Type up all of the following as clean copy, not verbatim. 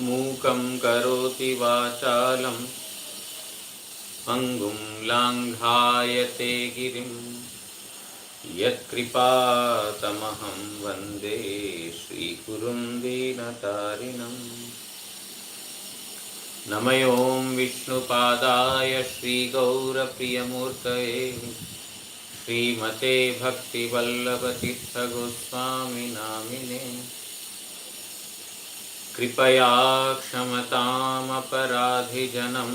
मूकं करोति वाचालं पङ्गुं लाङ्घायते गिरिं यत्कृपातमहं वन्दे श्रीगुरुं दीनतारिणम्। नमयों विष्णुपादाय श्रीगौरप्रियमूर्तये श्रीमते भक्तिवल्लभतीर्थगोस्वामिनामिने कृपया क्षमतामपराधिजनं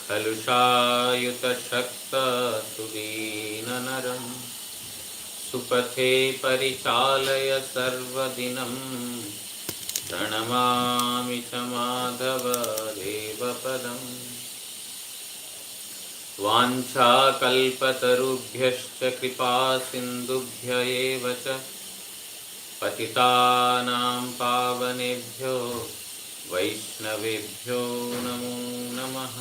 कलुषायुतशक्तसुदीननरं सुपथे परिचालय सर्वदिनं प्रणमामि च माधवदेवपदम्। वाञ्छाकल्पतरुभ्यश्च कृपासिन्धुभ्य एव च पतितानां पावनेभ्यो वैष्णवेभ्यो नमो नमः।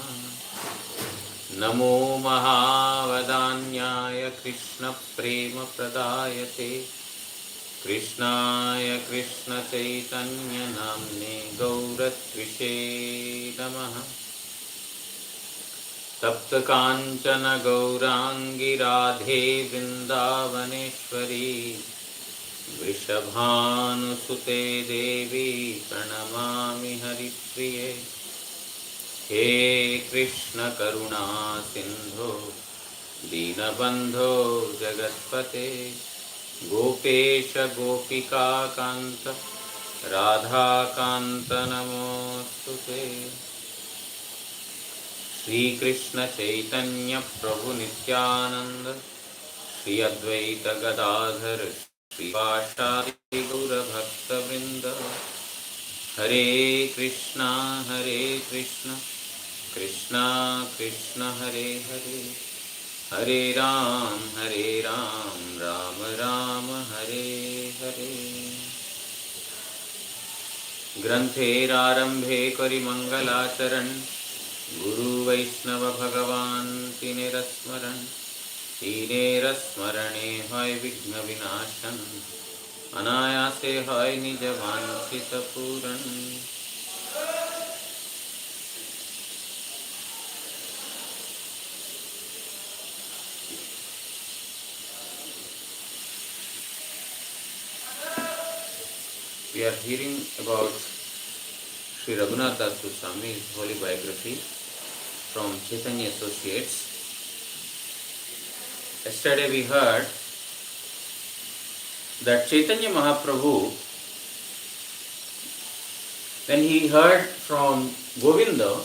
नमो महावदान्याय कृष्णप्रेमप्रदायते कृष्णाय कृष्णचैतन्यनाम्ने गौरत्विषे नमः। तप्तकाञ्चन गौराङ्गी राधे वृन्दावनेश्वरी वृषभानुसुते देवी प्रणमामि हरिप्रिये। हे कृष्ण करुणा सिन्धो दीनबन्धो जगत्पते गोपेश गोपिकान्त राधाकान्त नमोऽस्तुते। श्रीकृष्ण चैतन्य प्रभु नित्यानंद श्री अद्वैत गदाधर श्रीवासादि गौरभक्तवृंद। हरे कृष्णा कृष्णा कृष्णा हरे हरे, हरे राम राम राम हरे हरे। ग्रंथेरारंभे करि मंगलाचरण गुरु वैष्णव भगवान तिनेरस्मरण। तिनेरस्मरणे हय विघ्न विनाशन अनायासे हय निज वांछित पूरण। We are hearing about Sri Raghunath Das Goswami's holy biography from Chaitanya Associates. Yesterday we heard that Chaitanya Mahaprabhu, when he heard from Govinda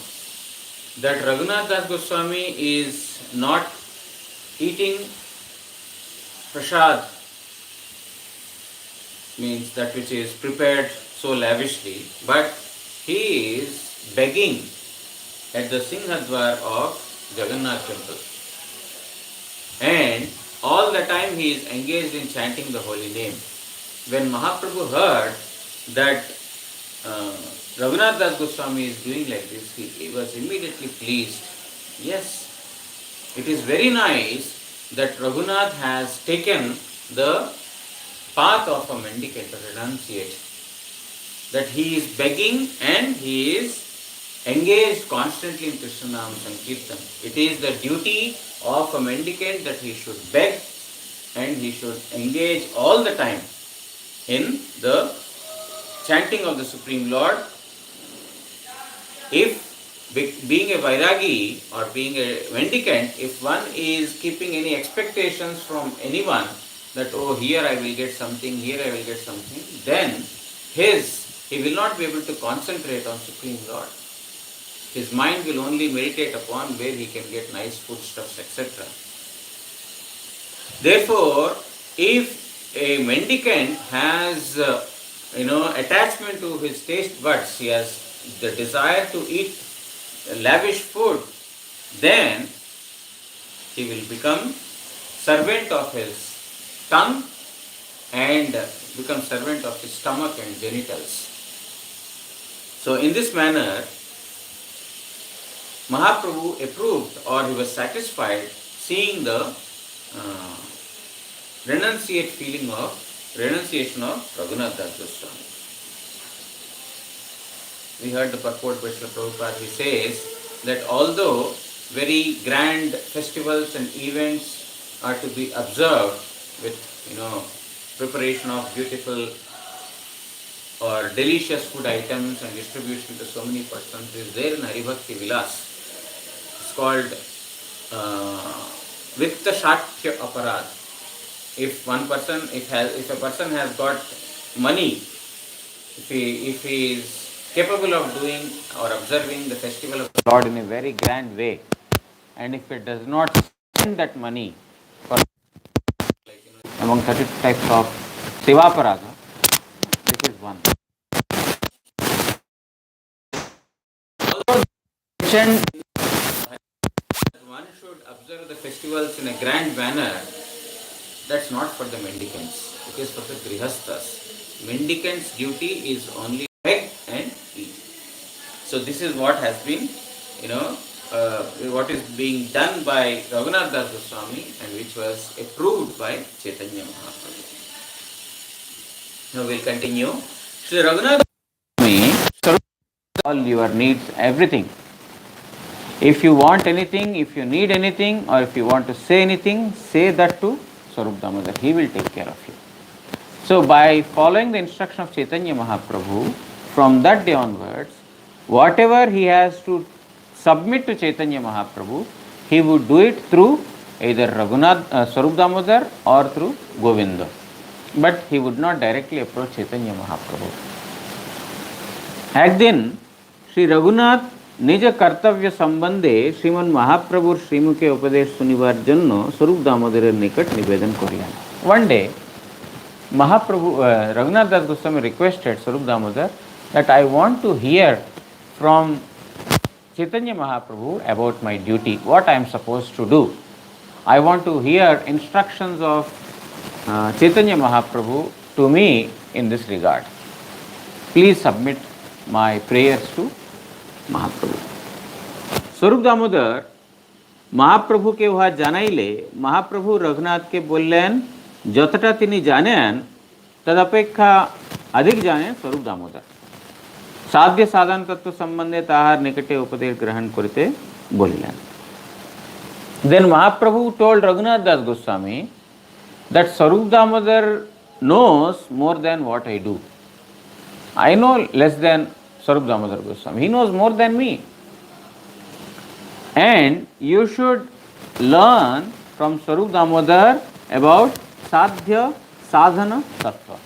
that Raghunath Das Goswami is not eating prasad, means that which is prepared so lavishly, but he is begging at the Singhadwar of Jagannath temple. And all the time he is engaged in chanting the holy name. When Mahaprabhu heard that Raghunath Das Goswami is doing like this, he was immediately pleased. Yes, it is very nice that Raghunath has taken the path of a mendicant, a renunciate, that he is begging and he is engaged constantly in Krishna Nam Sankirtan. It is the duty of a mendicant that he should beg and he should engage all the time in the chanting of the Supreme Lord. If being a Vairagi or being a mendicant, if one is keeping any expectations from anyone that, oh, here I will get something, here I will get something, then he will not be able to concentrate on Supreme Lord. His mind will only meditate upon where he can get nice foodstuffs, etc. Therefore, if a mendicant has attachment to his taste buds, he has the desire to eat lavish food, then he will become servant of his tongue and become servant of his stomach and genitals. So in this manner, Mahaprabhu approved, or he was satisfied seeing the renunciation of Raghunath Das Goswami. we heard the purport by Srila Prabhupada. He says that although very grand festivals and events are to be observed with, preparation of beautiful or delicious food items and distribution to so many persons, is there in Haribhakti Vilas. It's called Vitta Shakya Aparad. If a person has got money, if he is capable of doing or observing the festival of the Lord in a very grand way, and if it does not spend that money for among 30 types of Sivaparada, this is one. Although mentioned one should observe the festivals in a grand manner, that's not for the mendicants, it is for the grihasthas. Mendicants' duty is only beg and eat. So this is what has been, what is being done by Raghunath Das Goswami and which was approved by Chaitanya Mahaprabhu. Now we'll continue. Sri Raghunath Goswami serves all your needs, everything. If you want anything, if you need anything, or if you want to say anything, say that to Swarup Damodar. He will take care of you. So by following the instruction of Chaitanya Mahaprabhu, from that day onwards, whatever he has to submit to Chaitanya Mahaprabhu, he would do it through either Swarup Damodar or through Govinda. But he would not directly approach Chaitanya Mahaprabhu. একদিন শ্রী রঘুনাথ নিজ কর্তব্য সম্বন্ধে শ্রীমন মহাপ্রভুর শ্রীমুখে উপদেশ শুনিবার জন্য স্বরূপ দামোদরের নিকট নিবেদন করিলেন. One day, Mahaprabhu, Raghunath Das Goswami requested Swarup Damodar that I want to hear from Chaitanya Mahaprabhu about my duty, what I am supposed to do. I want to hear instructions of Chaitanya Mahaprabhu to me in this regard. Please submit my prayers to Mahaprabhu. Swarup Damodar মহাপ্রভুকে উহা জানাইলে মহাপ্রভু রঘুনাথকে বললেন যতটা তিনি জানেন তদপেক্ষা अधिक জানেন স্বরূপ দামোদর. সাধ্য সাধন তত্ত্ব সম্বন্ধে তাহার নিকটে উপদেশ গ্রহণ করিতে বলিলেন. Then Mahaprabhu told Raghunath Das Goswami that Swarup Damodar knows more than what I do. I know less than Swarup Damodar Goswami. He knows more than me. And you should learn from Swarup Damodar about Sadhya Sadhana Tattva.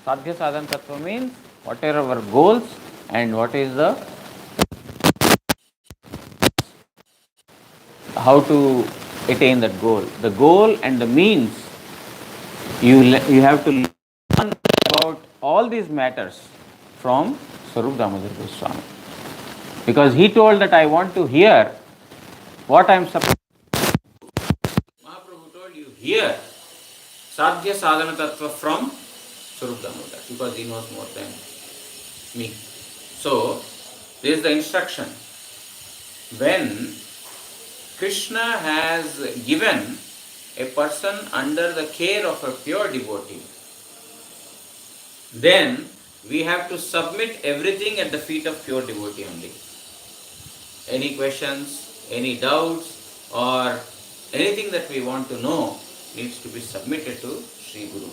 Sadhya Sadhana Tattva means what are our goals and what is the how to attain that goal. The goal and the means, you have to learn about all these matters from Swarup Damodar Goswami. Because he told that I want to hear what I am supposed to do. Mahaprabhu told you hear Sadhya Sadhana Tattva from Swarup Damodar because he knows more than me. So, this is the instruction. When Krishna has given a person under the care of a pure devotee, then we have to submit everything at the feet of pure devotee only. Any questions, any doubts, or anything that we want to know needs to be submitted to Sri Guru.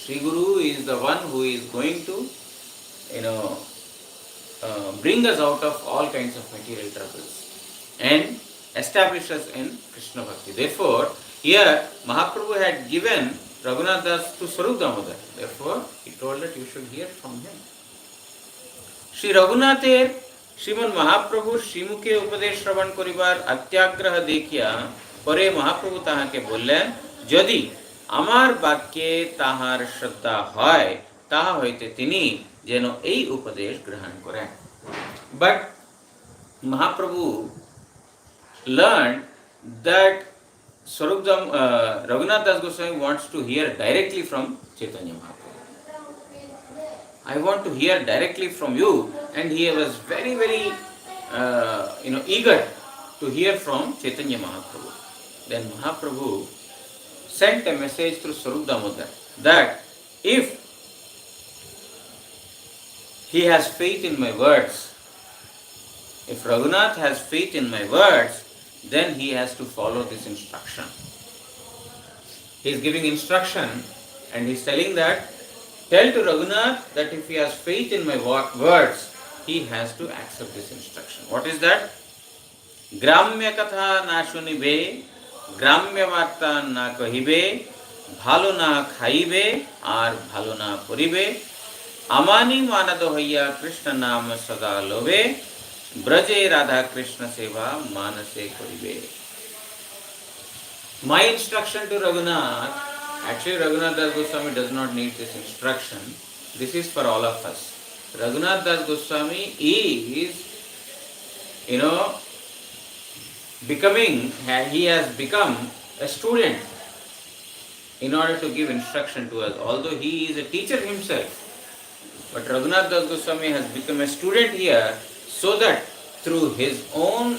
Sri Guru is the one who is going to, bring us out of all kinds of material troubles and establish us in Krishna Bhakti. Therefore, here Mahaprabhu had given Raghunath Das to Swarup Damodar. Therefore, he told that you should hear from him. Sri Raghunather শ্রীমন মহাপ্রভুর শ্রীমুখে উপদেশ শ্রবণ করিবার অত্যাগ্রহ দেখিয়া পরে মহাপ্রভু তাহাকে বললেন যদি আমার বাক্যে তাহার শ্রদ্ধা হয় তাহা হইতে তিনি যেন এই উপদেশ গ্রহণ করেন. But Mahaprabhu learned that Raghunath Das Goswami wants to hear directly from Chaitanya Mahaprabhu. I want to hear directly from you, and he was very, very, eager to hear from Chaitanya Mahaprabhu. Then Mahaprabhu sent a message through Swarup Damodar that if he has faith in my words. If Raghunath has faith in my words, then he has to follow this instruction. He is giving instruction and he is telling that, tell to Raghunath that if he has faith in my words, he has to accept this instruction. What is that? Gramya katha na shunibe, Gramya varta na kahibe, bhalo na khaibe, ar bhalo na puribe, Amani manado haiya Krishna naam sada lobe, Braje Radha Krishna seva manase koribe. My instruction to Raghunath, actually Raghunath Das Goswami does not need this instruction. This is for all of us. Raghunath Das Goswami is, he has become a student in order to give instruction to us. Although he is a teacher himself, but Raghunath Das Goswami has become a student here so that through his own,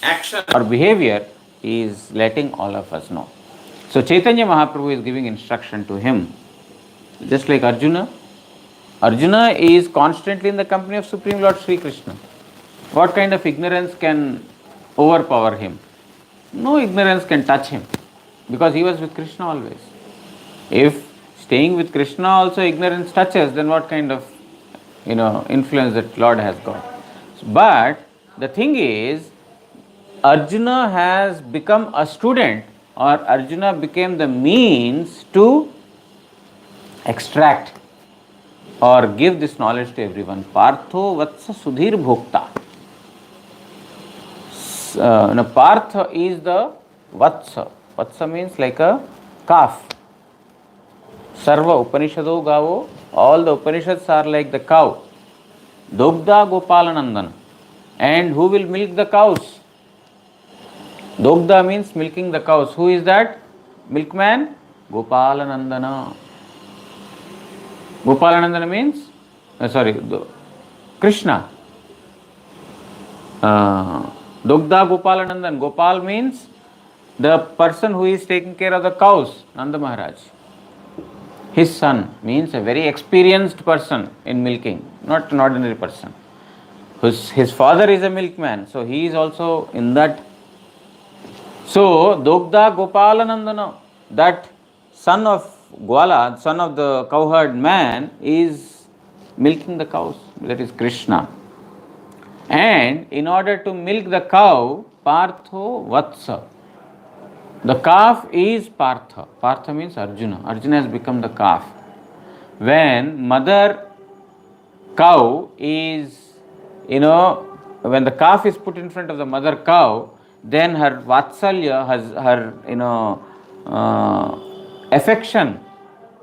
action or behavior, he is letting all of us know. So Chaitanya Mahaprabhu is giving instruction to him. Just like Arjuna. Arjuna is constantly in the company of Supreme Lord Sri Krishna. What kind of ignorance can overpower him? No ignorance can touch him, because he was with Krishna always. If staying with Krishna also ignorance touches, then what kind of influence that Lord has got? But the thing is, Arjuna has become a student, or Arjuna became the means to extract or give this knowledge to everyone. Partho vatsa sudhir bhokta. Partha is the vatsa. Vatsa means like a calf. Sarva Upanishado Gavo, all the Upanishads are like the cow. Dogda Gopalanandana. And who will milk the cows? Dogda means milking the cows. Who is that? Milkman? Gopalanandana. Gopalanandana means? Krishna. Dogda Gopalanandan. Gopal means the person who is taking care of the cows, Nanda Maharaj. His son means a very experienced person in milking, not an ordinary person. His father is a milkman, so he is also in that. So, Dogda Gopalanandana, that son of Gwala, son of the cowherd man, is milking the cows. That is Krishna. And in order to milk the cow, Partho Vatsa. The calf is Partha. Partha means Arjuna. Arjuna has become the calf. When mother cow is, when the calf is put in front of the mother cow, then her Vatsalya, her affection,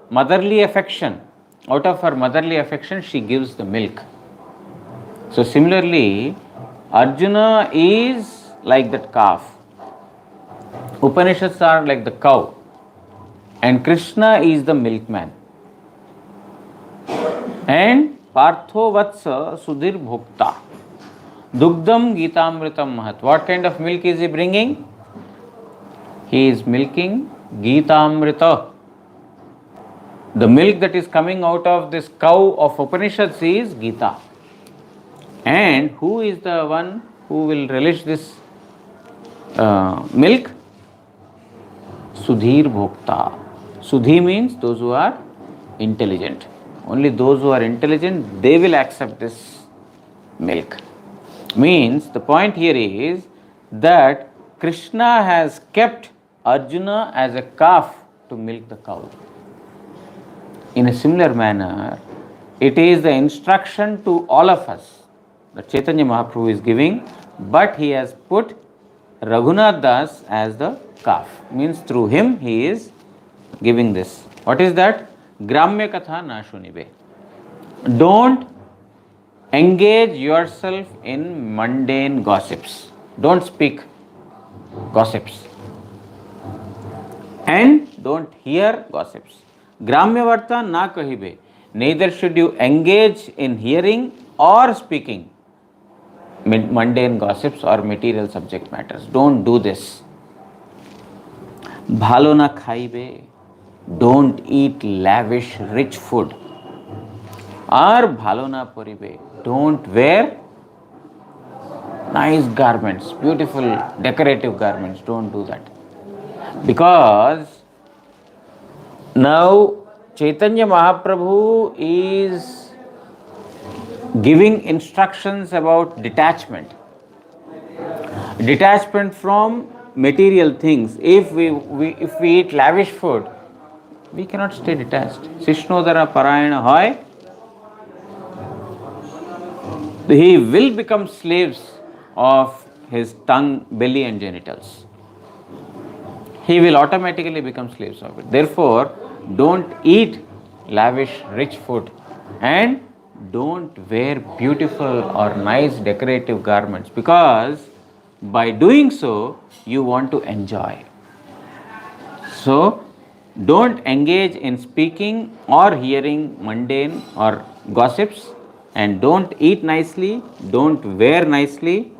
motherly affection, out of her motherly affection, she gives the milk. So similarly, Arjuna is like that calf. Upanishads are like the cow, and Krishna is the milkman. And Partho Vatsa Sudhir Bhokta. Dugdam Gitamritam Mahat. What kind of milk is he bringing? He is milking Gitamrita. The milk that is coming out of this cow of Upanishads is Gita. And who is the one who will relish this milk? Sudhir Bhokta. Sudhi means those who are intelligent. Only those who are intelligent, they will accept this milk. Means the point here is that Krishna has kept Arjuna as a calf to milk the cow. In a similar manner, it is the instruction to all of us that Chaitanya Mahaprabhu is giving, but he has put Raghunath Das as the calf. Means through him he is giving this. What is that? Gramya katha na shunibe. Don't engage yourself in mundane gossips. Don't speak gossips. And don't hear gossips. Gramya varta na kahibe. Neither should you engage in hearing or speaking mundane gossips or material subject matters. Don't do this. Bhalo na khaibe. don't eat lavish, rich food. Ar bhalo na poribe. Don't wear nice garments, beautiful decorative garments. Don't do that. Because now Chaitanya Mahaprabhu is giving instructions about detachment. Detachment from material things. If we eat lavish food, we cannot stay detached. Sishnodara Parayana hoy, he will become slaves of his tongue, belly, and genitals. He will automatically become slaves of it. Therefore, don't eat lavish, rich food and don't wear beautiful or nice decorative garments, because by doing so, you want to enjoy. So, don't engage in speaking or hearing mundane or gossips, and don't eat nicely, don't wear nicely.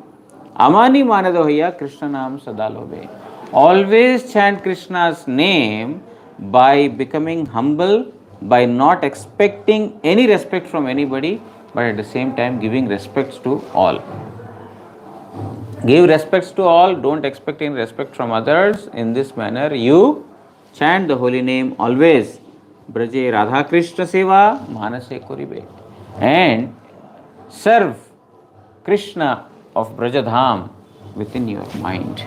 Amani manadohya Krishna naam sadalobe. Always chant Krishna's name by becoming humble, by not expecting any respect from anybody, but at the same time giving respects to all. Give respects to all, don't expect any respect from others. In this manner, you chant the holy name always. Braje Radha Krishna Seva Manase Kuribe. And serve Krishna of Brajadham within your mind.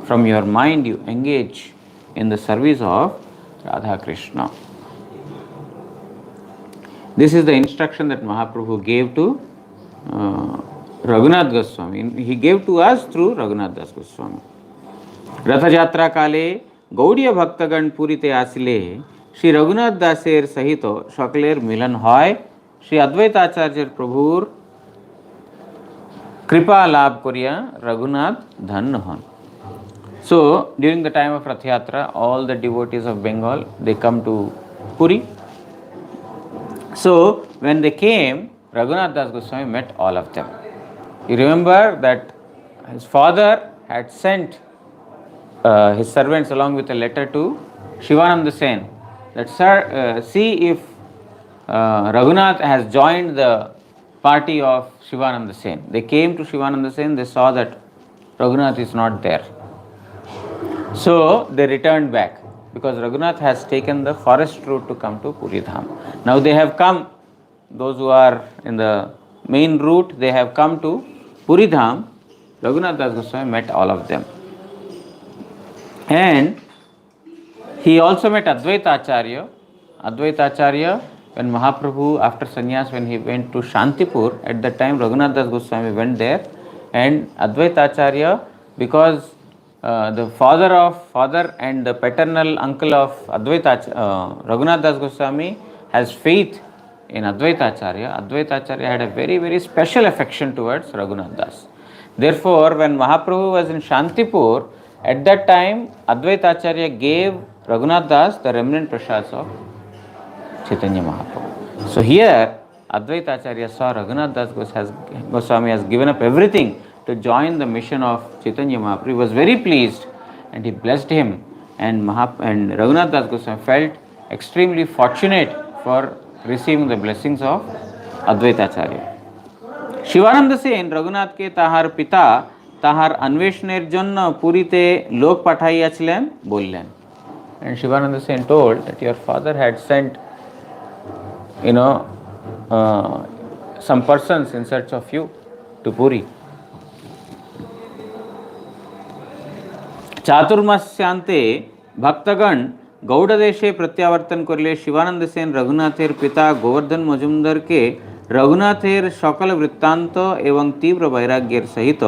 From your mind, you engage in the service of Radha Krishna. This is the instruction that Mahaprabhu gave to Raghunath Goswami. He gave to us through Raghunath Das Goswami. Ratha Jatra Kale Gaudiya Bhaktagan Purite Asile Shri Raghunath Daser Sahito Shakler Milan Hoy Shri Advaita Acharya Prabhur Kripa Labh Koriya Raghunath Dhanna Hon. So, during the time of Rath Yatra, all the devotees of Bengal, they come to Puri. So, when they came, Raghunath Das Goswami met all of them. You remember that his father had sent his servants along with a letter to Shivananda Sen that, sir, see if Raghunath has joined the party of Shivananda Sen. They came to Shivananda Sen, they saw that Raghunath is not there. So they returned back because Raghunath has taken the forest route to come to Puri Dham. Now they have come, those who are in the main route, they have come to Puri Dham. Raghunath Das Goswami met all of them. And he also met Advaita Acharya. Advaita Acharya, when Mahaprabhu, after sannyas, when he went to Shantipur, at that time Raghunath Das Goswami went there, and Advaita Acharya, because the father and the paternal uncle of Raghunath Das Goswami has faith in Advaita Acharya. Advaita Acharya had a very, very special affection towards Raghunath Das. Therefore, when Mahaprabhu was in Shantipur, at that time Advaita Acharya gave Raghunath Das the remnant prasads of Chaitanya Mahaprabhu. So here Advaita Acharya saw Raghunath Das Goswami has given up everything to join the mission of Chaitanya Mahaprabhu. He was very pleased and he blessed him, and Raghunath Das Goswami felt extremely fortunate for receiving the blessings of Advaita Acharya. Shivananda Sen Raghunath ke tahar pita tahar anveshner jonno purite lok pathaiyachilen bollen. And Shivananda Sen told that your father had sent some persons in search of you to Puri. चातुर्मास्यांते भक्तगण गौड़ देशे प्रत्यावर्तन करले शिवानंद सेन रघुनाथेर पिता गोवर्धन मजुमदार के रघुनाथेर सकल वृत्तांत एवं तीव्र वैराग्येर सहित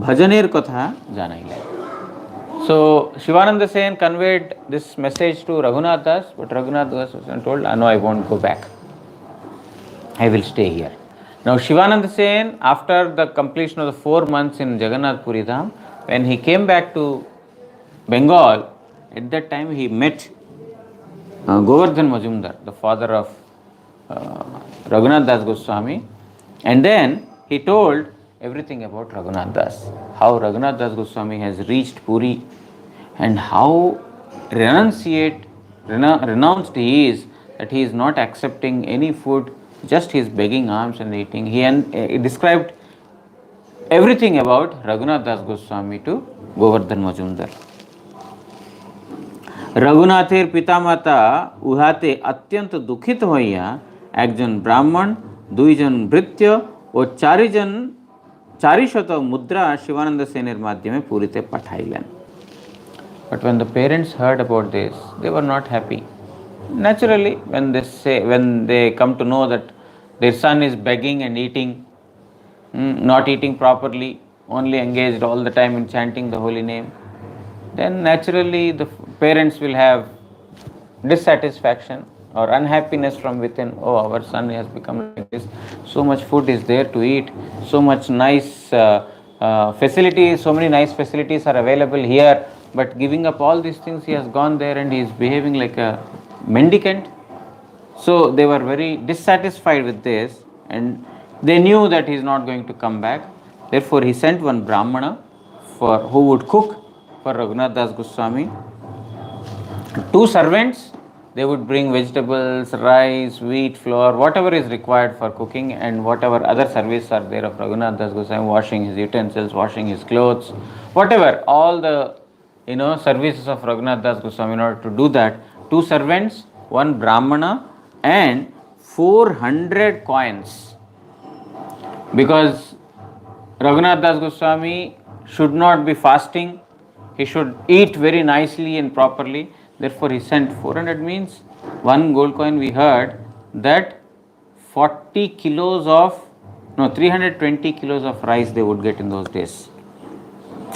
भजनेर कथा जानाइलेन. So Shivananda Sen conveyed this message to Raghunath Das, but Raghunath Das was told, no, I won't go back. I will stay here. Now Shivananda Sen, after the completion of the 4 months in Jagannath Puri Dham, when he came back to Bengal, at that time he met Govardhan Majumdar, the father of Raghunath Das Goswami, and then he told everything about Raghunath Das, how Raghunath Das Goswami has reached Puri and how renounced he is, that he is not accepting any food, just he is begging alms and eating. He described everything about Raghunath Das Goswami to Govardhan Majumdar. রঘুনাথের পিতামাতা উহাতে অত্যন্ত দুঃখিত হইয়া একজন ব্রাহ্মণ, দুইজন ভৃত্য ও চারিশত মুদ্রা শিবানন্দ সেনের মাধ্যমে পুরীতে পাঠাইলেন। But when the parents heard about this, they were not happy. Naturally, when they come to know that their son is begging and eating, not eating properly, only engaged all the time in chanting the holy name, then naturally the parents will have dissatisfaction or unhappiness from within. Oh, our son has become like this, so much food is there to eat, so much nice facilities, so many nice facilities are available here, but giving up all these things, he has gone there and he is behaving like a mendicant. So they were very dissatisfied with this, and they knew that he is not going to come back. Therefore he sent one brahmana who would cook for Raghunath Das Goswami. 2 servants, they would bring vegetables, rice, wheat, flour, whatever is required for cooking, and whatever other services are there of Raghunath Das Goswami, washing his utensils, washing his clothes, whatever, all the services of Raghunath Das Goswami. In order to do that, 2 servants, 1 brahmana and 400 coins, because Raghunath Das Goswami should not be fasting, he should eat very nicely and properly. Therefore he sent 400, means 1 gold coin. We heard that 320 kilos of rice they would get in those days.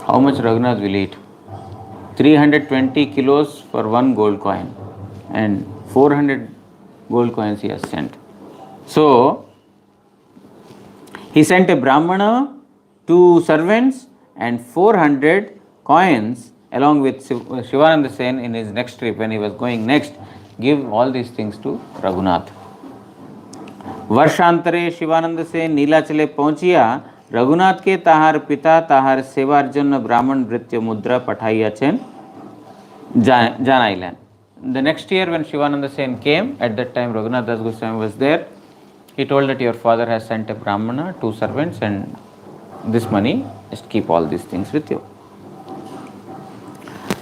How much Raghunath will eat? 320 kilos for 1 gold coin, and 400 gold coins he has sent. So he sent a brahmana, 2 servants and 400 coins along with Shivananda Sen in his next trip. When he was going next, give all these things to Raghunath. वर्षांतरे Shivanand Sen नीलाचले पहुंचिया Raghunath के ताहार पिता ताहार सेवार जन्य ब्राह्मण भृत्य मुद्रा पठाइयाछेन जानाइलेन. The next year when Shivananda Sen came, at that time Raghunath Das Goswami was there. He told that your father has sent a brahmana, 2 servants, and this money, just keep all these things with you.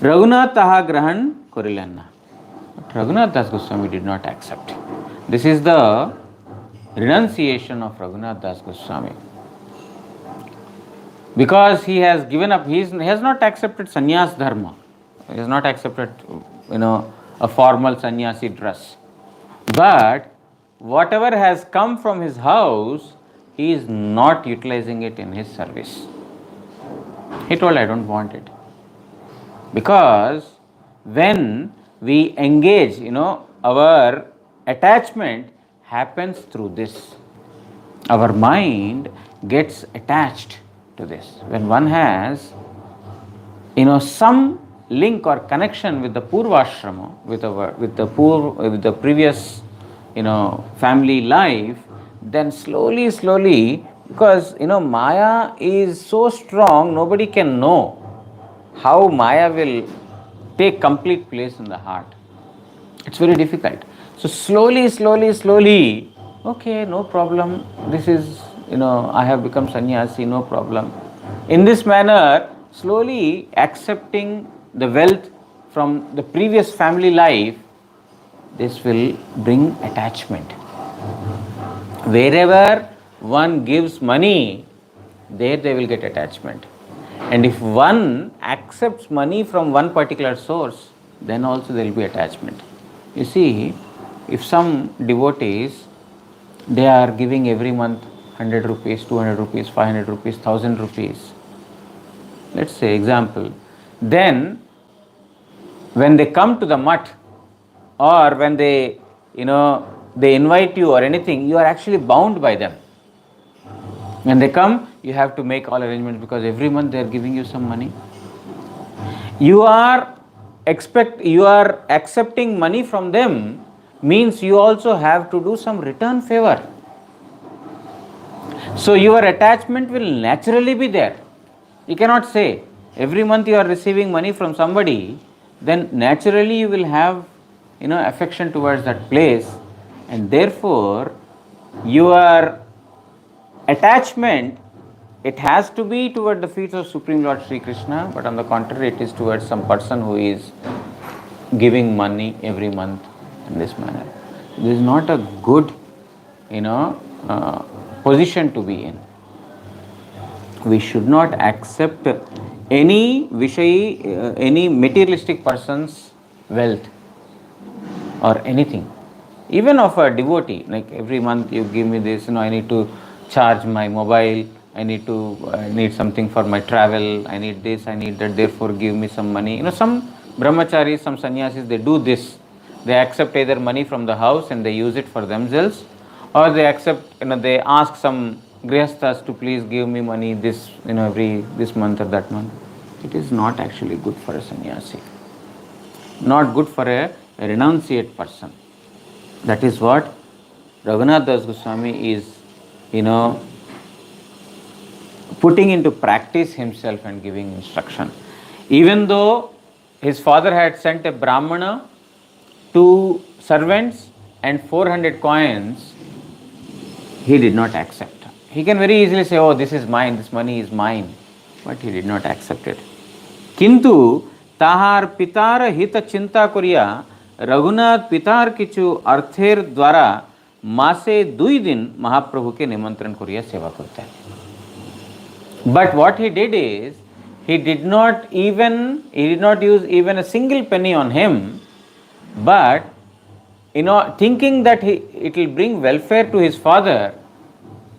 Raghunath taha grahan korilen na. But Raghunath Das Goswami did not accept. This is the renunciation of Raghunath Das Goswami. Because he has given up, he has not accepted sannyas dharma. He has not accepted, a formal sannyasi dress. But whatever has come from his house, he is not utilizing it in his service. He told, I don't want it. Because when we engage, our attachment happens through this. Our mind gets attached to this. When one has, some link or connection with the Purvashrama, with the previous, family life, then slowly, because, Maya is so strong, nobody can know how Maya will take complete place in the heart. It's very difficult. So slowly, okay, no problem. This is, I have become sannyasi, no problem. In this manner, slowly accepting the wealth from the previous family life, this will bring attachment. Wherever one gives money, there they will get attachment. And if one accepts money from one particular source, then also there will be attachment. You see, if some devotees, they are giving every month 100 rupees, 200 rupees, 500 rupees, 1000 rupees, let's say example, then when they come to the mutt, or when they invite you or anything, you are actually bound by them. When they come, you have to make all arrangements, because every month they are giving you some money. You are accepting money from them, means you also have to do some return favor. So your attachment will naturally be there. You cannot say every month you are receiving money from somebody, then naturally you will have, affection towards that place, and therefore your attachment, it has to be toward the feet of Supreme Lord Sri Krishna, but on the contrary, it is towards some person who is giving money every month in this manner. This is not a good, position to be in. We should not accept any Vishayi, any materialistic person's wealth or anything. Even of a devotee, like every month you give me this, I need to charge my mobile, I need something for my travel, I need this, I need that, therefore give me some money. Some brahmacharis, some sannyasis, they do this. They accept either money from the house and they use it for themselves, or they accept, they ask some grihasthas to please give me money every this month or that month. It is not actually good for a sannyasi, not good for a renunciate person. That is what Raghunath Das Goswami is, putting into practice himself and giving instruction. Even though his father had sent a Brahmana 2 servants and 400 coins, he did not accept. He can very easily say, oh, this is mine, this money is mine, but he did not accept it. Kintu tahar pitar hita chinta koriya Raghunath पितार किचु अर्थेर द्वारा मासे 2 दिन महाप्रभु के निमंत्रण करिया सेवा करते हैं. But what he did is, he did not use even a single penny on him, but thinking that it will bring welfare to his father,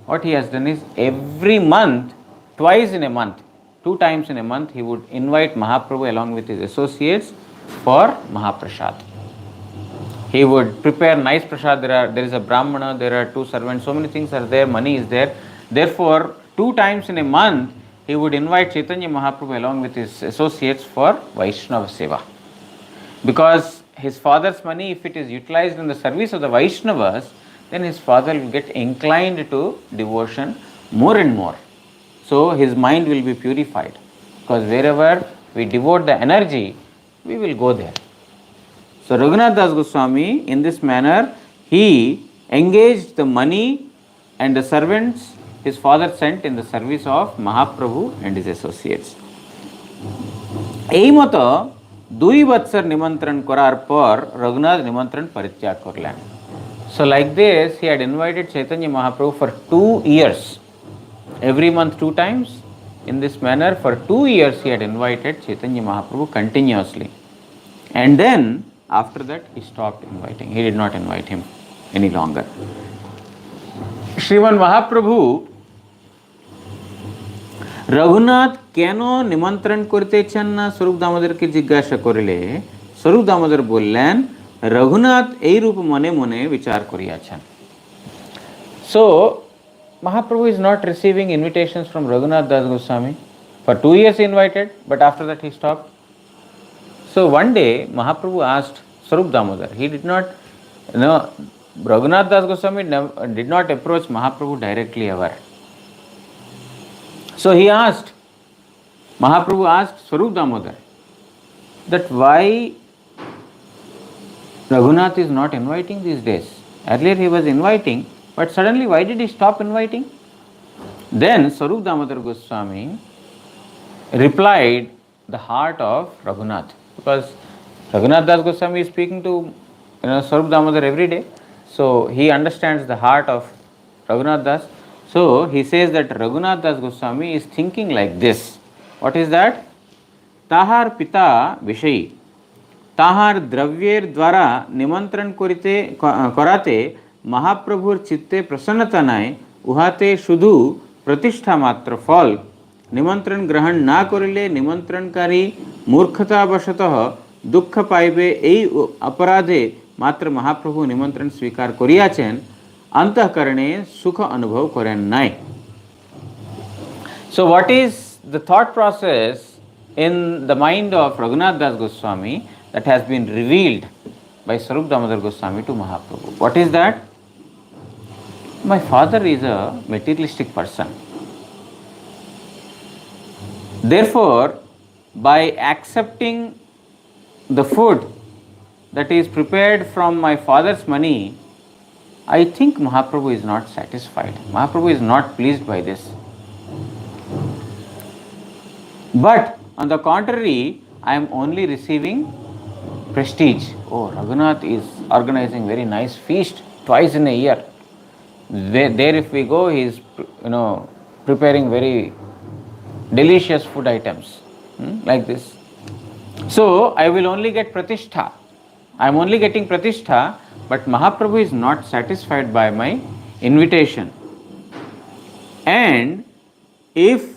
what he has done is every month, twice in a month, 2 times in a month, he would invite Mahaprabhu along with his associates for Mahaprasad. He would prepare nice prasad. There is a brahmana, there are 2 servants, so many things are there, money is there. Therefore, 2 times in a month, he would invite Chaitanya Mahaprabhu along with his associates for Vaishnava Seva. Because his father's money, if it is utilized in the service of the Vaishnavas, then his father will get inclined to devotion more and more. So his mind will be purified. Because wherever we devote the energy, we will go there. So Raghunath Das Goswami, in this manner, he engaged the money and the servants his father sent in the service of Mahaprabhu and his associates. এই মতো 2 বৎসর নিমন্ত্রণ করার পর রঘুনাথ নিমন্ত্রণ পরিত্যাগ করলেন. So like this, he had invited Chaitanya Mahaprabhu for 2 years. Every month 2 times. In this manner, for 2 years he had invited Chaitanya Mahaprabhu continuously. And then, after that, he stopped inviting. He did not invite him any longer. Sriman Mahaprabhu Raghunath কেন নিমন্ত্রণ করতেছেন না স্বরূপ দামোদরকে জিজ্ঞাসা করলে স্বরূপ দামোদর বললেন রঘুনাথ এই রূপ মনে মনে বিচার করিয়াছেন. So Mahaprabhu is not receiving invitations from Raghunath Das Goswami. For 2 years he invited, but after that he stopped. So one day Mahaprabhu asked Swarup Damodar. He did not, Raghunath Das Goswami did not approach Mahaprabhu directly ever. So he asked, Mahaprabhu asked Swarup Damodar that why Raghunath is not inviting these days. Earlier he was inviting, but suddenly why did he stop inviting? Then Swarup Damodar Goswami replied the heart of Raghunath, because Raghunath Das Goswami is speaking to Swarup Damodar every day, so he understands the heart of Raghunath Das. So he says that Raghunath Das Goswami is thinking like this. What is that? Tahar pita vishayi, tahar দ্রব্যের দ্বারা নিমন্ত্রণ করাতে মহাপ্রভুর চিত্তে প্রসন্নতা নাই, উহাতে শুধু প্রতিষ্ঠা মাত্র ফল। নিমন্ত্রণ গ্রহণ না করিলে নিমন্ত্রণকারী মূর্খতাবশতঃ দুঃখ পাইবে, এই অপরাধে মাত্র মহাপ্রভু নিমন্ত্রণ স্বীকার করিয়াছেন, অন্তঃকরণে সুখ অনুভব করেন নাই. So what is the thought process in the mind of Raghunath Das Goswami that has been revealed by Swarup Damodar Goswami to Mahaprabhu? What is that? My father is a materialistic person. Therefore, by accepting the food that is prepared from my father's money, I think Mahaprabhu is not satisfied. Mahaprabhu is not pleased by this. But on the contrary, I am only receiving prestige. Oh, Raghunath is organizing very nice feast twice in a year. There if we go, he is preparing very delicious food items, like this. So I will only get pratishtha. I am only getting pratishtha, but Mahaprabhu is not satisfied by my invitation. And if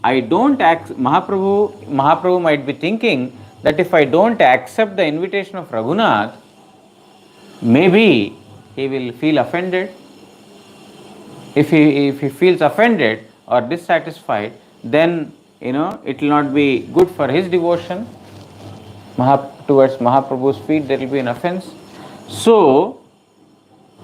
I don't Mahaprabhu might be thinking that if I don't accept the invitation of Raghunath, maybe he will feel offended. If he feels offended or dissatisfied, then it will not be good for his devotion towards Mahaprabhu's feet. There will be an offense. So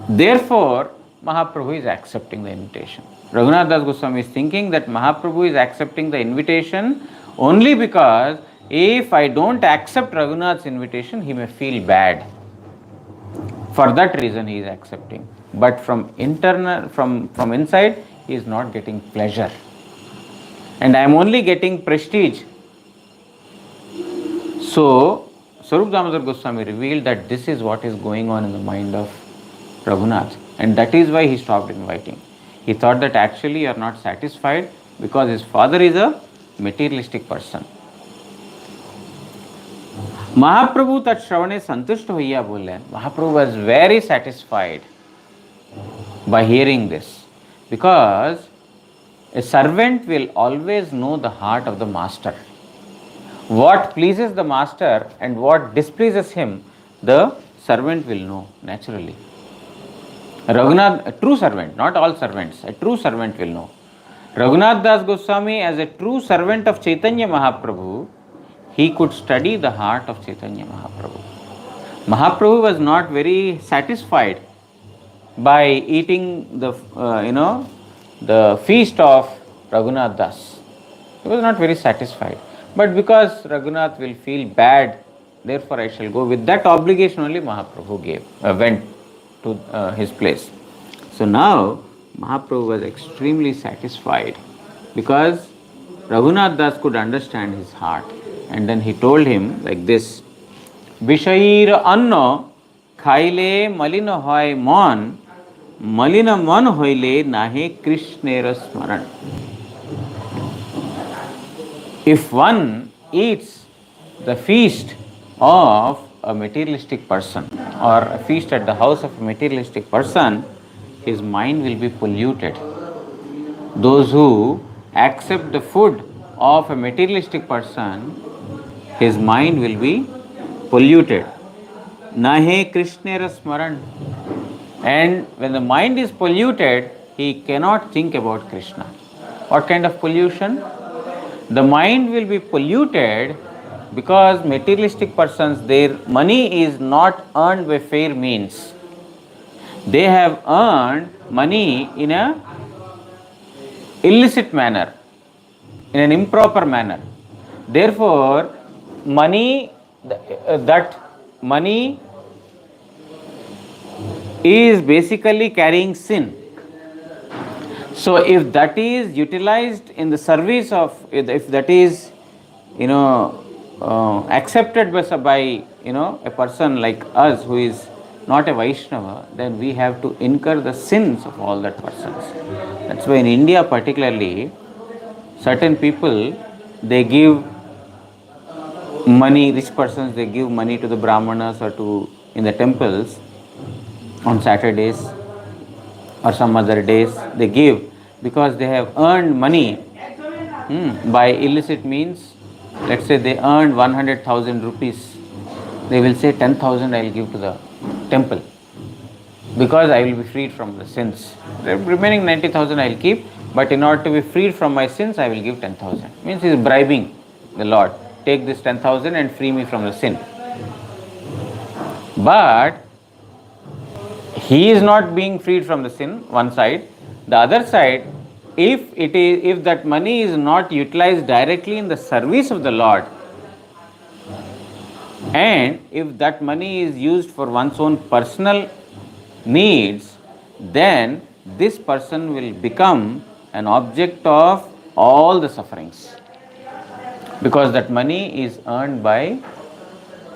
therefore Mahaprabhu is accepting the invitation. Raghunath Das Goswami is thinking that Mahaprabhu is accepting the invitation only because if I don't accept Raghunath's invitation, he may feel bad. For that reason he is accepting. But from inside, he is not getting pleasure. And I am only getting prestige. So, Swarup Damodar Goswami revealed that this is what is going on in the mind of Raghunath. And that is why he stopped inviting. He thought that actually you are not satisfied because his father is a materialistic person. Mahaprabhu tat shravane santushta hoiya bole. Mahaprabhu was very satisfied by hearing this, because a servant will always know the heart of the master. What pleases the master and what displeases him, the servant will know naturally. Raghunath, a true servant, not all servants, a true servant will know. Raghunath Das Goswami, as a true servant of Chaitanya Mahaprabhu, he could study the heart of Chaitanya Mahaprabhu. Mahaprabhu was not very satisfied by eating the feast of Raghunath Das. He was not very satisfied. But because Raghunath will feel bad, therefore I shall go. With that obligation only Mahaprabhu went to his place. So now Mahaprabhu was extremely satisfied because Raghunath Das could understand his heart. And then he told him like this: Vishair anno khaile malina hoy mon, malina mon hoile nahe Krishnera smaran. If one eats the feast of a materialistic person or a feast at the house of a materialistic person, his mind will be polluted. Those who accept the food of a materialistic person, his mind will be polluted. Nahe Krishnera smaran. And when the mind is polluted, he cannot think about Krishna. What kind of pollution? The mind will be polluted because materialistic persons, their money is not earned by fair means. They have earned money in an illicit manner, in an improper manner. Therefore, that money is basically carrying sin. So if that is utilized in the service of, if that is accepted by a person like us who is not a Vaishnava, then we have to incur the sins of all that persons. That's why in India particularly, certain people, they give money, rich persons, they give money to the Brahmanas or in the temples on Saturdays or some other days. They give because they have earned money by illicit means. Let's say they earned 100,000 rupees. They will say 10,000 I will give to the temple because I will be freed from the sins. The remaining 90,000 I will keep, but in order to be freed from my sins, I will give 10,000. Means he is bribing the Lord. Take this 10,000 and free me from the sin. But he is not being freed from the sin, one side. The other side, if that money is not utilized directly in the service of the Lord, And if that money is used for one's own personal needs, then this person will become an object of all the sufferings, because that money is earned by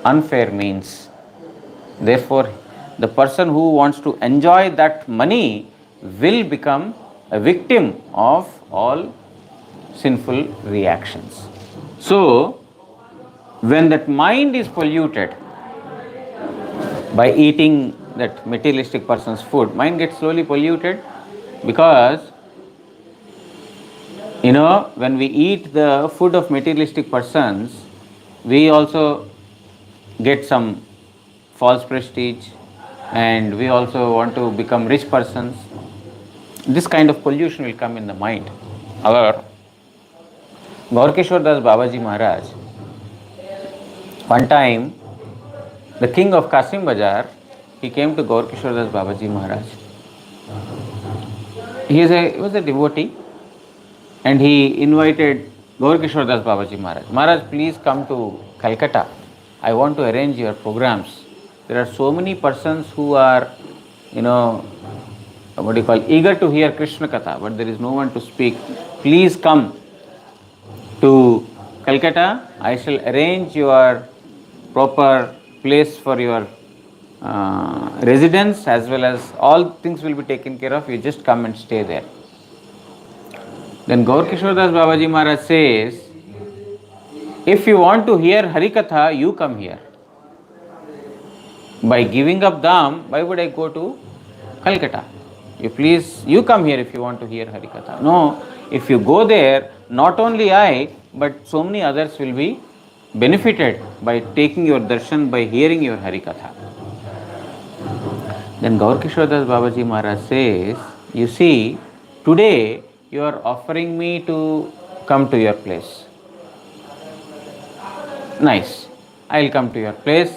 unfair means. Therefore, the person who wants to enjoy that money will become a victim of all sinful reactions. So, when that mind is polluted by eating that materialistic person's food, mind gets slowly polluted, because when we eat the food of materialistic persons, we also get some false prestige, and we also want to become rich persons. This kind of pollution will come in the mind. However, Gaurkishore Das Babaji Maharaj, one time, the king of Kasim Bajar, he came to Gaurkishore Das Babaji Maharaj. He was a devotee, and he invited Gaurkishore Das Babaji Maharaj. Maharaj, please come to Calcutta. I want to arrange your programs. There are so many persons who are, eager to hear Krishna Katha, but there is no one to speak. Please come to Calcutta. I shall arrange your proper place for your residence, as well as all things will be taken care of. You just come and stay there. Then Gaurkishore Das Babaji Maharaj says, if you want to hear Harikatha, you come here. By giving up Dham, why would I go to Calcutta? You come here if you want to hear Harikatha. No, if you go there, not only I, but so many others will be benefited by taking your darshan, by hearing your Harikatha. Then Gaurkishore Das Babaji Maharaj says, you see, today you are offering me to come to your place. Nice. I will come to your place.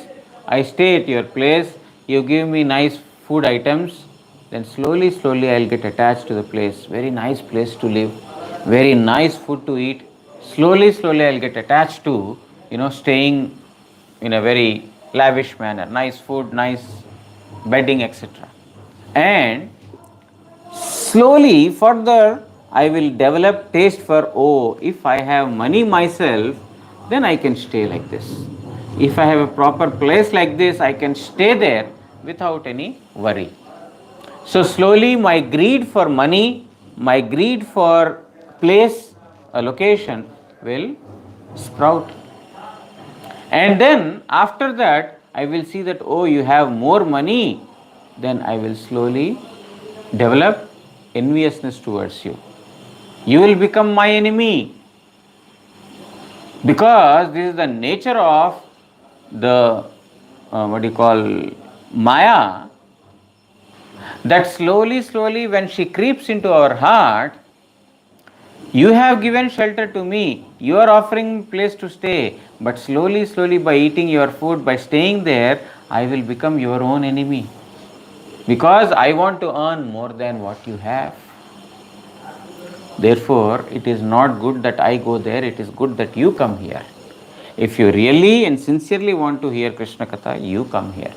I stay at your place. You give me nice food items. Then slowly I will get attached to the place. Very nice place to live. Very nice food to eat. Slowly I will get attached to, staying in a very lavish manner. Nice food, nice bedding, etc. And slowly further I will develop taste for, if I have money myself, then I can stay like this. If I have a proper place like this, I can stay there without any worry. So slowly my greed for money, my greed for place, a location will sprout. And then after that, I will see that, you have more money, then I will slowly develop enviousness towards you. You will become my enemy, because this is the nature of the Maya, that slowly when she creeps into our heart, you have given shelter to me, you are offering place to stay, but slowly by eating your food, by staying there, I will become your own enemy, because I want to earn more than what you have. Therefore, it is not good that I go there, it is good that you come here. If you really and sincerely want to hear Krishna Katha, you come here.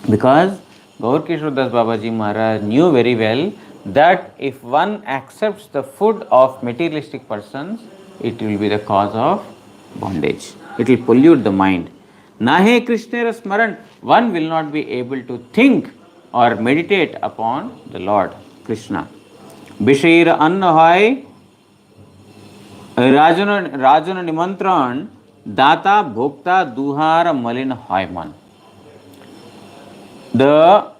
Because Gaurkishore Das Babaji Maharaj knew very well that if one accepts the food of materialistic persons, it will be the cause of bondage. It will pollute the mind. Nahe Krishnera Smaran, one will not be able to think or meditate upon the Lord Krishna. Bishir Anna Hoy Rajan Nimantran Data Bhokta Duhar Malin Hoyman. The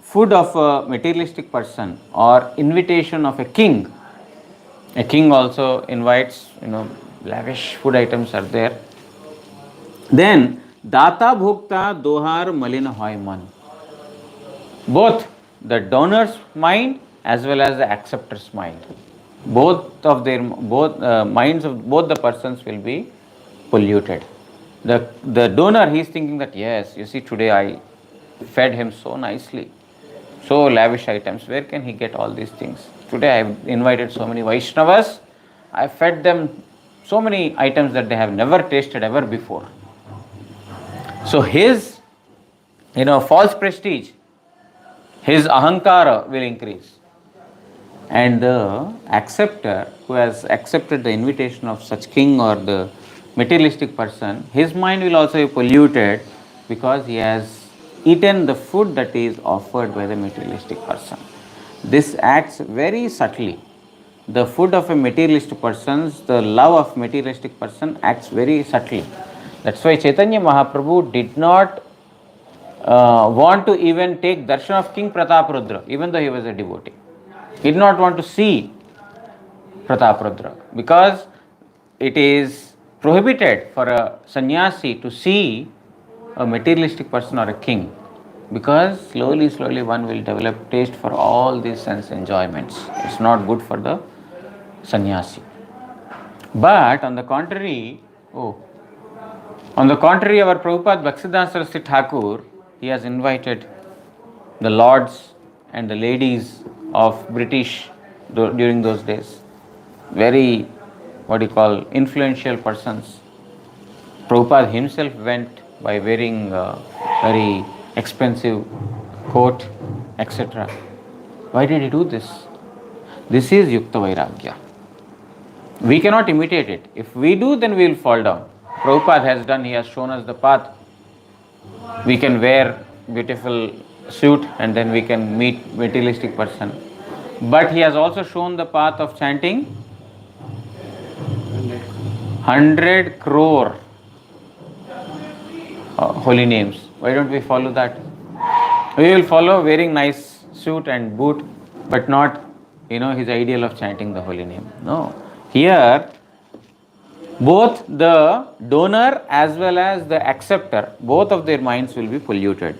food of a materialistic person or invitation of a king also invites, lavish food items are there. Then Data Bhokta Duhar Malin Hoyman. Both the donor's mind as well as the acceptor's mind. Both minds of both the persons will be polluted. The donor, he is thinking that, yes, you see, today I fed him so nicely, so lavish items. Where can he get all these things? Today I have invited so many Vaishnavas. I fed them so many items that they have never tasted ever before. So his, false prestige, his ahankara will increase. And the acceptor who has accepted the invitation of such king or the materialistic person, his mind will also be polluted because he has eaten the food that is offered by the materialistic person. This acts very subtly. The food of a materialistic person, the love of materialistic person acts very subtly. That's why Chaitanya Mahaprabhu did not want to even take darshan of King Prataparudra, even though he was a devotee. He did not want to see Prataparudra because it is prohibited for a sannyasi to see a materialistic person or a king, because slowly one will develop taste for all these sense enjoyments. It's not good for the sannyasi. But on the contrary, our Prabhupada Bhaktisiddhanta Saraswati Thakur, he has invited the lords and the ladies of British during those days, very influential persons. Prabhupada himself went by wearing a very expensive coat, etc. Why did he do this? This is Yukta Vairagya. We cannot imitate it. If we do, then we will fall down. Prabhupada has done, he has shown us the path. We can wear beautiful suit and then we can meet materialistic person. But he has also shown the path of chanting 100 crore holy names. Why don't we follow that? We will follow wearing nice suit and boot, but not, his ideal of chanting the holy name. No. Here, both the donor as well as the acceptor, both of their minds will be polluted.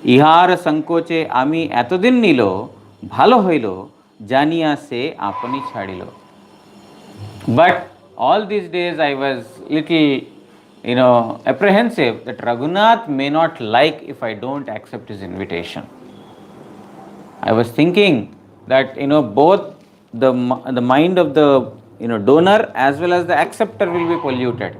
Ihar sankoche ami etodin nilo, bhalo hoilo, janiya se apani chadilo. But all these days I was little, apprehensive that Raghunath may not like if I don't accept his invitation. I was thinking that, both the mind of the, donor as well as the acceptor will be polluted.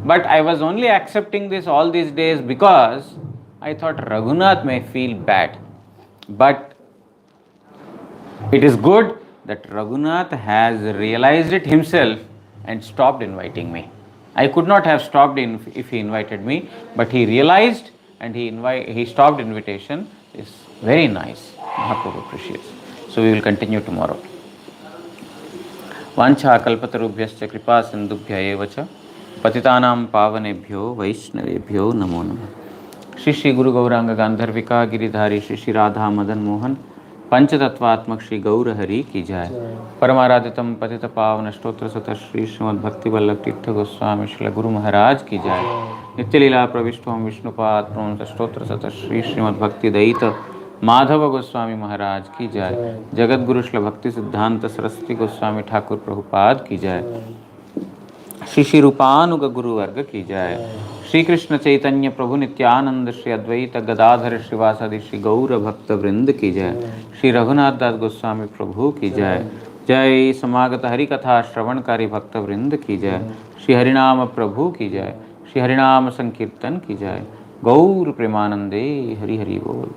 But I was only accepting this all these days because I thought Raghunath may feel bad. But it is good that Raghunath has realized it himself and stopped inviting me. I could not have stopped if he invited me, but he realized and he stopped invitation. It's very nice. Mahaprabhu appreciates. So we will continue tomorrow. वांछा कल्पतरुभ्यश्च कृपा सिंधुभ्य एव च पतितानां पावनेभ्यो वैष्णवेभ्यो नमो नमः। श्री श्री गुरु गौरांग गांधर्विका गिरिधारी श्री श्री राधा मदन मोहन पंचतत्वात्मक श्री गौर हरि की जय। परमाराधितम पतित पावन स्तोत्र सत श्री श्रीमद् भक्ति वल्लभ तीर्थ गोस्वामी श्री गुरु महाराज की जय। नित्य लीला प्रविष्टोम विष्णुपाद प्रवंश स्तोत्र सत श्री श्रीमद् भक्ति दयित माधव गोस्वामी महाराज की जय। जगत गुरु श्री भक्ति सिद्धांत सरस्वती गोस्वामी ठाकुर प्रभुपाद की जय। श्री श्री रूपानुग गुरु वर्ग की जय। श्री कृष्ण चैतन्य प्रभु नित्यानंद श्री अद्वैत गदाधर श्रीवासादि श्री गौर भक्त वृंद की जय। श्री रघुनाथ दास गोस्वामी प्रभु की जय। जय समागत हरि कथा श्रवणकारी भक्त वृंद की जय। श्री हरिनाम प्रभु की जय। श्री हरिनाम संकीर्तन की जय। गौर प्रेमानंदे हरि हरि बोल।